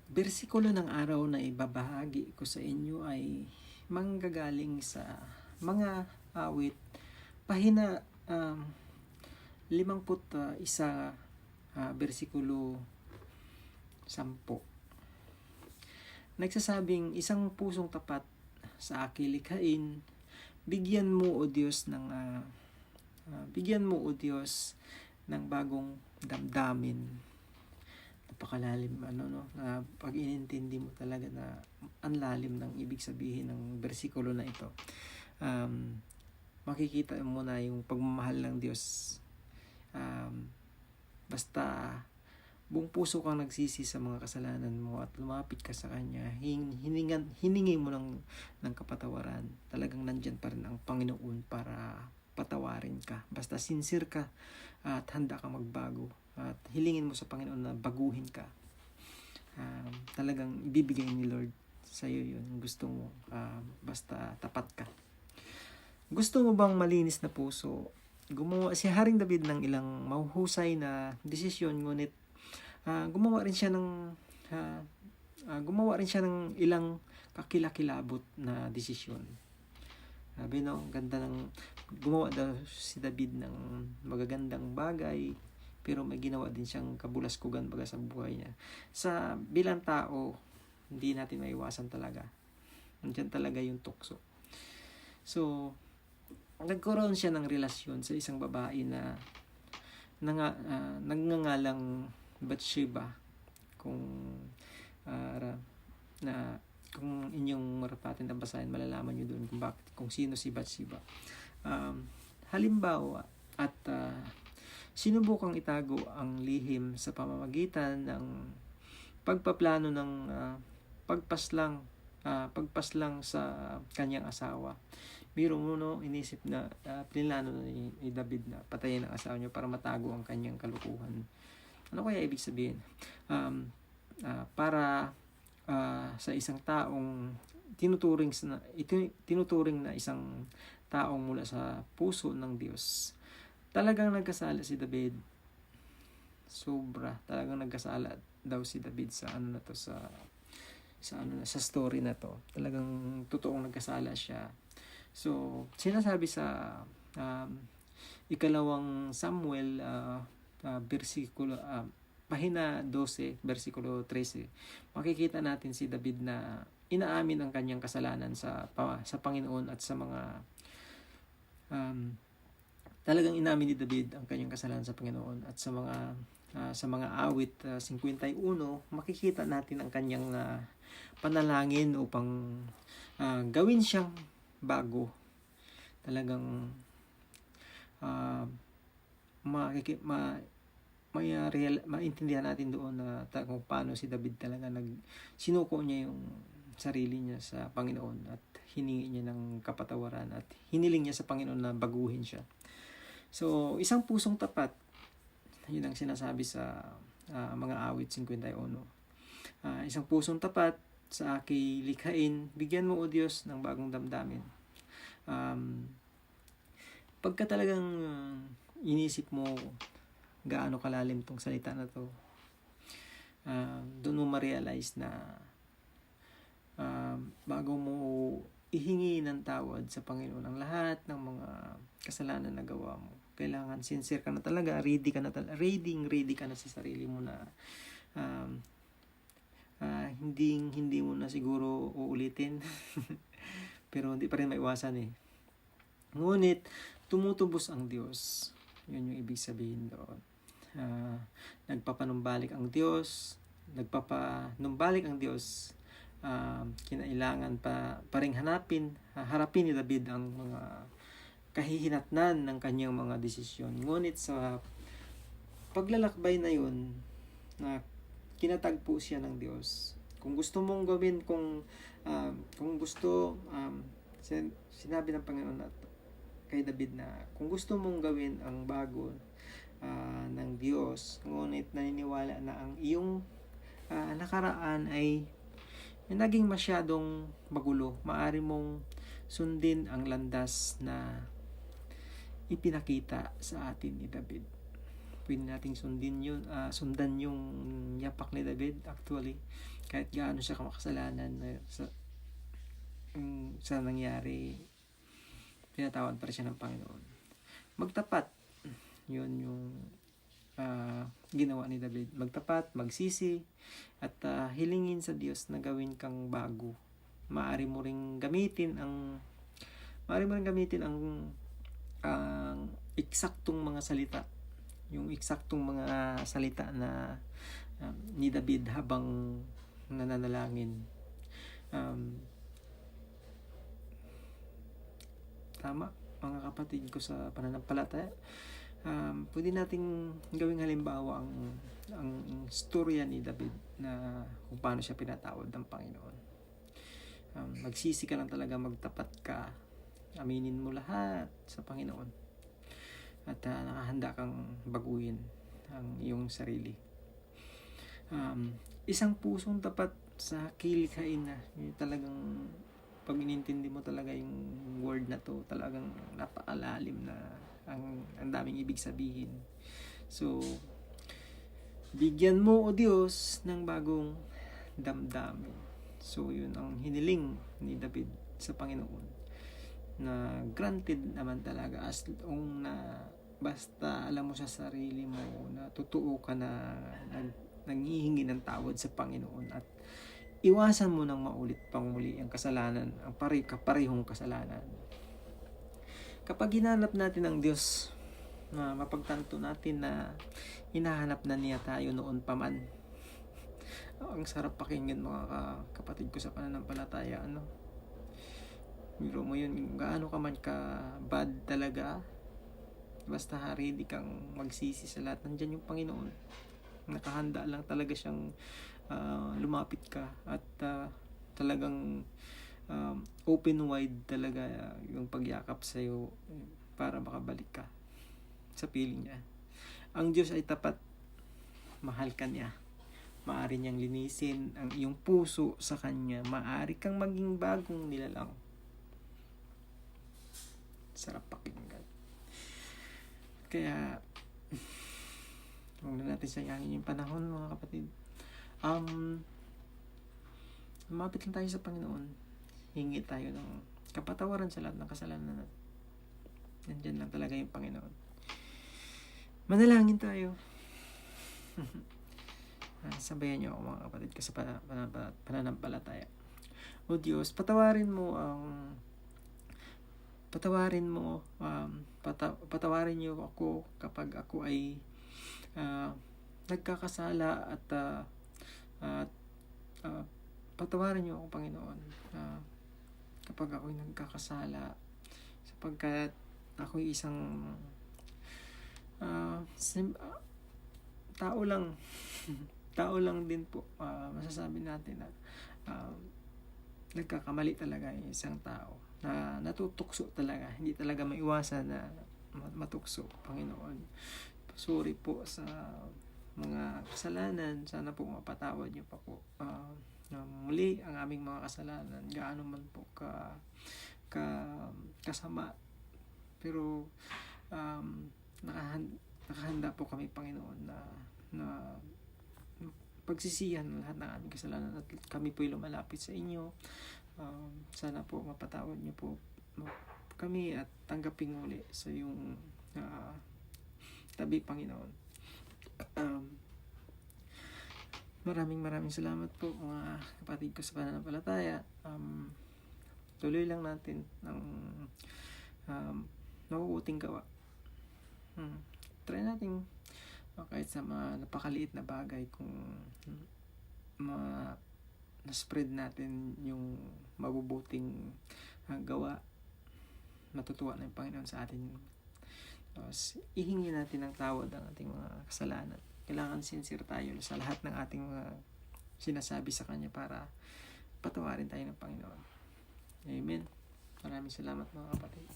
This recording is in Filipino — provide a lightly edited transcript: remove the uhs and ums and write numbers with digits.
Bersikulo ng araw na ibabahagi ko sa inyo ay manggagaling sa mga awit, pahina 51, bersikulo 10. Nagsasabing, isang pusong tapat sa aking likhain, bigyan mo o Diyos ng bagong damdamin. Napakalalim na pag inintindi mo talaga na ang lalim ng ibig sabihin ng bersikulo na ito. Makikita mo na yung pagmamahal ng Diyos. Basta buong puso kang nagsisi sa mga kasalanan mo at lumapit ka sa Kanya, hiningi mo ng kapatawaran, talagang nandyan pa rin ang Panginoon para patawarin ka. Basta sincere ka at handa ka magbago at hilingin mo sa Panginoon na baguhin ka. Talagang ibibigay ni Lord sa iyo yun. Gusto mo, basta tapat ka. Gusto mo bang malinis na puso? Gumawa si Haring David ng ilang mahuhusay na desisyon, ngunit gumawa rin siya ng ilang kakilakilabot na desisyon. Sabi ganda ng gumawa daw si David ng magagandang bagay, pero may ginawa din siyang kabulaskugan baga sa buhay niya. Sa bilang tao, hindi natin maiwasan talaga. Nandiyan talaga yung tukso. So, nagkaroon siya ng relasyon sa isang babae na nagngangalang Bathsheba. Kung inyong marapatin na basahin, malalaman nyo doon kung sino si Bathsheba. Halimbawa, at sinubukang itago ang lihim sa pamamagitan ng pagpaplano ng pagpaslang sa kanyang asawa. Biro mo inisip na plinano ni David na patayin ang asawa niya para matago ang kanyang kalukuhan. Ano kaya ibig sabihin? Para sa isang taong tinuturing na isang taong mula sa puso ng Diyos, talagang nagkasala si David. Talagang nagkasala daw si David sa story na to. Talagang totoong nagkasala siya. So, sinasabi sa ikalawang Samuel pahina 12, versikulo 13, makikita natin si David na inaamin ang kanyang kasalanan sa Panginoon at sa mga talagang inamin ni David ang kanyang kasalanan sa Panginoon at sa mga awit 51, makikita natin ang kanyang panalangin upang gawin siyang bago. Talagang maintindihan natin doon na kung paano si David talaga sinuko niya yung sarili niya sa Panginoon at hiningi niya ng kapatawaran at hiniling niya sa Panginoon na baguhin siya. So, isang pusong tapat, yun ang sinasabi sa mga awit 51. Isang pusong tapat sa aking likhain, bigyan mo o Diyos ng bagong damdamin. Pagka talagang inisip mo gaano kalalim tong salita na to, doon mo ma-realize na bago mo ihingi ng tawad sa Panginoon ang lahat ng mga kasalanan na gawa mo, kailangan sincere ka na talaga, ready ka na sa sarili mo na hindi mo na siguro uulitin pero hindi pa rin maiwasan ngunit tumutubos ang Diyos. Yun yung ibig sabihin doon. Nagpapanumbalik ang Diyos. Kinailangan pa ring harapin ni David ang mga kahihinatnan ng kanyang mga desisyon. Ngunit sa paglalakbay na yun, na kinatagpo siya ng Diyos. Kung gusto mong gawin, sinabi ng Panginoon kay David na kung gusto mong gawin ang bago ng Diyos, ngunit naniniwala na ang iyong nakaraan ay naging masyadong magulo, maaari mong sundin ang landas na ipinakita sa atin ni David. pwede nating sundan yung yapak ni David actually. Kahit gaano siya kamakasalanan sa nangyari, pinatawad pa rin siya ng Panginoon. Magtapat, yun yung ginawa ni David. Magtapat, magsisi, at hilingin sa Diyos na gawin kang bago. Maaari mo ring gamitin ang eksaktong mga salita, yung eksaktong mga salita na ni David habang nananalangin. Tama, mga kapatid ko sa pananampalataya. Pwede nating gawing halimbawa ang storya ni David na kung paano siya pinatawad ng Panginoon. Magsisi ka lang talaga, magtapat ka, aminin mo lahat sa Panginoon, at nakahanda kang baguhin ang iyong sarili. Isang pusong tapat sa kilikhain na talagang pag inintindi mo talaga yung word na to, talagang napakalalim na ang daming ibig sabihin. So, bigyan mo, O Diyos, ng bagong damdamin. So, yun ang hiniling ni David sa Panginoon, na granted naman talaga as long na basta alam mo sa sarili mo na totoo ka na nanghihingi ng tawad sa Panginoon, at iwasan mo nang maulit pang muli ang kasalanan, ang kaparehong kasalanan. Kapag hinanap natin ang Diyos, na mapagtanto natin na hinahanap na niya tayo noon pa man. Ang sarap pakinggan, mga kapatid ko sa pananampalataya. Biro mo yun, gaano ka man ka bad talaga, basta ready kang magsisi sa lahat, nandyan yung Panginoon. Nakahanda lang talaga siyang lumapit ka, at talagang open wide talaga yung pagyakap sa'yo para makabalik ka sa piling niya. Ang Diyos ay tapat, mahal ka niya, maaari niyang linisin ang iyong puso sa Kanya, maaari kang maging bagong nilalang. Sarap pakinggan. Kaya huwag na natin sayangin yung panahon, mga kapatid. Lumapit lang tayo sa Panginoon, hingi tayo ng kapatawaran sa lahat ng kasalanan natin. Nandyan lang talaga yung Panginoon. Manalangin tayo. Sabayan niyo ako, mga kapatid ko sa pananampalataya. O Diyos, patawarin niyo ako kapag ako ay nagkakasala, at patawarin niyo ako, Panginoon, kapag ako ay nagkakasala, sapagkat ako ay isang tao lang. Tao lang din po. Masasabi natin na nagkakamali talaga yung isang tao, na natutukso talaga, hindi talaga maiwasan na matukso, Panginoon. Sorry po sa mga kasalanan, sana po mapatawad niyo pa po muli ang aming mga kasalanan, gaano man po kasama, pero nakahanda po kami, Panginoon, na pagsisihan ng lahat ng aming kasalanan, at kami po'y lumalapit sa inyo. Sana po mapatawad niyo po kami, at tanggapin muli sa iyong tabi, Panginoon. Maraming salamat po, mga kapatid ko sa pananampalataya. Tuloy lang natin ng mabubuting gawa. Try natin kahit sa mga napakaliit na bagay, kung na-spread natin yung mabubuting gawa, matutuwa na yung Panginoon sa atin. Ihingi natin ng tawad ang ating mga kasalanan. Kailangan sincere tayo sa lahat ng ating mga sinasabi sa Kanya para patawarin tayo ng Panginoon. Amen. Maraming salamat, mga kapatid.